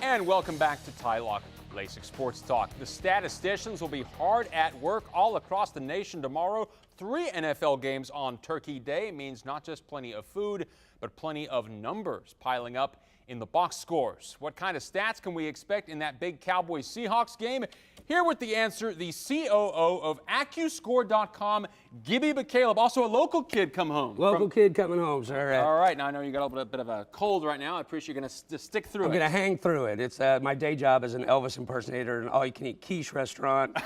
And welcome back to Tylock Basic Sports Talk. The statisticians will be hard at work all across the nation tomorrow. 3 NFL games on Turkey Day means not just plenty of food, but plenty of numbers piling up in the box scores. What kind of stats can we expect in that big Cowboys-Seahawks game? Here with the answer, the COO of AccuScore.com, Gibby McCaleb. Also a local kid come home. Local kid coming home, sir. All right. Now I know you got a bit of a cold right now. I appreciate you're going to stick through it. I'm going to hang through it. It's my day job as an Elvis impersonator in an all-you-can-eat quiche restaurant.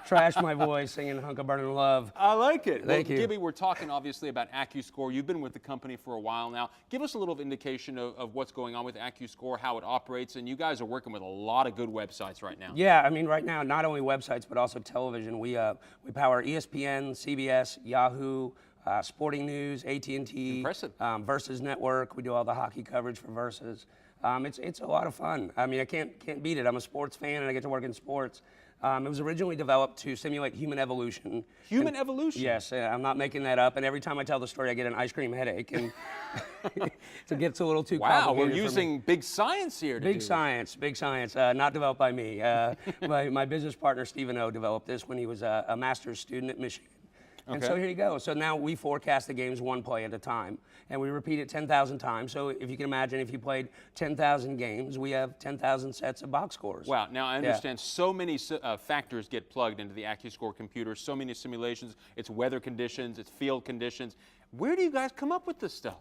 Trash my voice, singing Hunk of Burning Love. I like it. Thank you. Gibby, we're talking obviously about AccuScore. You've been with the company for a while now. Give us a little indication of what's going on with AccuScore, how it operates, and you guys are working with a lot of good websites right now. Yeah, I mean, right now, not only websites, but also television. We power ESPN, CBS, Yahoo, Sporting News, AT&T, Impressive. Versus Network. We do all the hockey coverage for Versus. It's a lot of fun. I mean, I can't beat it. I'm a sports fan, and I get to work in sports. It was originally developed to simulate human evolution. Human evolution? Yes, I'm not making that up. And every time I tell the story, I get an ice cream headache. And it gets a little too complicated. Wow, we're using big science here. Big science. Not developed by me. My business partner, Stephen O, developed this when he was a master's student at Michigan. And so here you go. So now we forecast the games one play at a time, and we repeat it 10,000 times. So if you can imagine, if you played 10,000 games, we have 10,000 sets of box scores. Wow. Now I understand so many factors get plugged into the AccuScore computer, so many simulations. It's weather conditions, it's field conditions. Where do you guys come up with this stuff?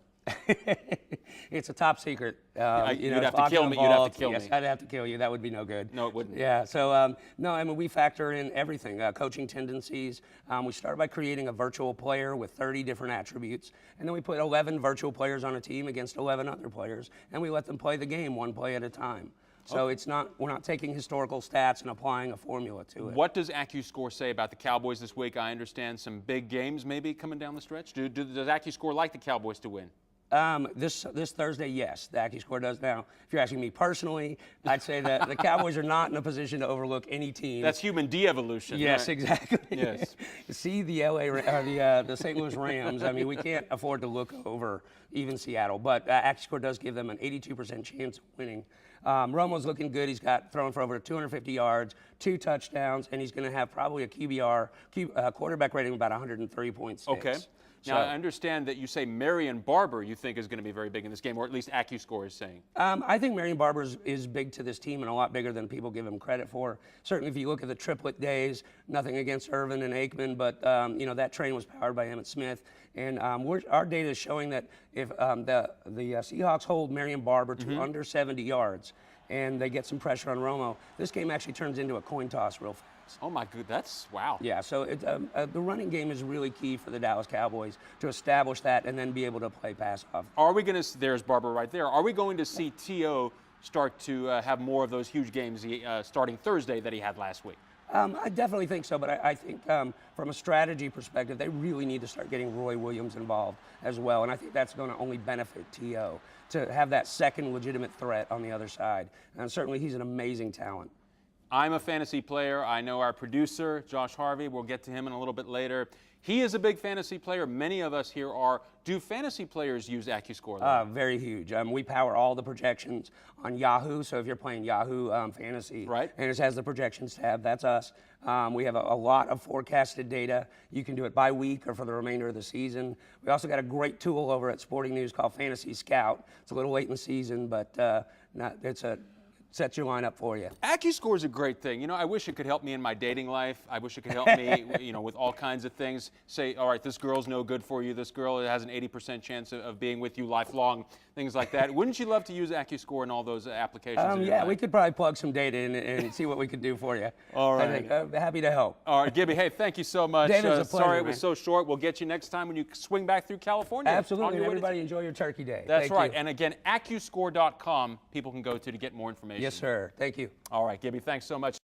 It's a top secret. You'd have to kill me. You'd have to kill me. Yes, I'd have to kill you. That would be no good. No, it wouldn't. Yeah. So no, I mean we factor in everything, coaching tendencies. We started by creating a virtual player with 30 different attributes, and then we put 11 virtual players on a team against 11 other players, and we let them play the game one play at a time. So we're not taking historical stats and applying a formula to it. What does AccuScore say about the Cowboys this week? I understand some big games maybe coming down the stretch. Does AccuScore like the Cowboys to win? This Thursday, yes, the AccuScore does. Now, if you're asking me personally, I'd say that the Cowboys are not in a position to overlook any team. That's human de-evolution. Yes, right? exactly. Yes. See the the St. Louis Rams. I mean, we can't afford to look over even Seattle, but AccuScore does give them an 82% chance of winning. Romo's looking good. He's got thrown for over 250 yards, 2 touchdowns, and he's going to have probably a quarterback rating of about 103.6. Okay. Now, I understand that you say Marion Barber you think is going to be very big in this game, or at least AccuScore is saying. I think Marion Barber is big to this team and a lot bigger than people give him credit for. Certainly, if you look at the triplet days, nothing against Irvin and Aikman, but that train was powered by Emmitt Smith. And our data is showing that if the Seahawks hold Marion Barber to under 70 yards and they get some pressure on Romo, this game actually turns into a coin toss real fast. Oh my God, that's wow. Yeah, so the running game is really key for the Dallas Cowboys to establish that and then be able to play pass off. Are we going to, there's Barber right there, are we going to see T.O. start to have more of those huge games starting Thursday that he had last week? I definitely think so, but I think from a strategy perspective, they really need to start getting Roy Williams involved as well, and I think that's going to only benefit T.O. to have that second legitimate threat on the other side, and certainly he's an amazing talent. I'm a fantasy player. I know our producer, Josh Harvey, we'll get to him in a little bit later. He is a big fantasy player. Many of us here are. Do fantasy players use AccuScore? Very huge. We power all the projections on Yahoo, so if you're playing Yahoo Fantasy, right, and it has the projections tab, that's us. We have a lot of forecasted data. You can do it by week or for the remainder of the season. We also got a great tool over at Sporting News called Fantasy Scout. It's a little late in the season, but sets your line up for you. AccuScore is a great thing. You know, I wish it could help me in my dating life. I wish it could help me, with all kinds of things. Say, all right, this girl's no good for you. This girl has an 80% chance of being with you lifelong, things like that. Wouldn't you love to use AccuScore in all those applications? Yeah, we could probably plug some data in and see what we could do for you. All right. I think, I'm happy to help. All right, Gibby, hey, thank you so much. David, it's a pleasure, sorry it was so short. We'll get you next time when you swing back through California. Absolutely, and everybody enjoy your Turkey Day. That's right. You. And again, AccuScore.com, people can go to get more information. Yes, sir. Thank you. All right, Gibby, thanks so much.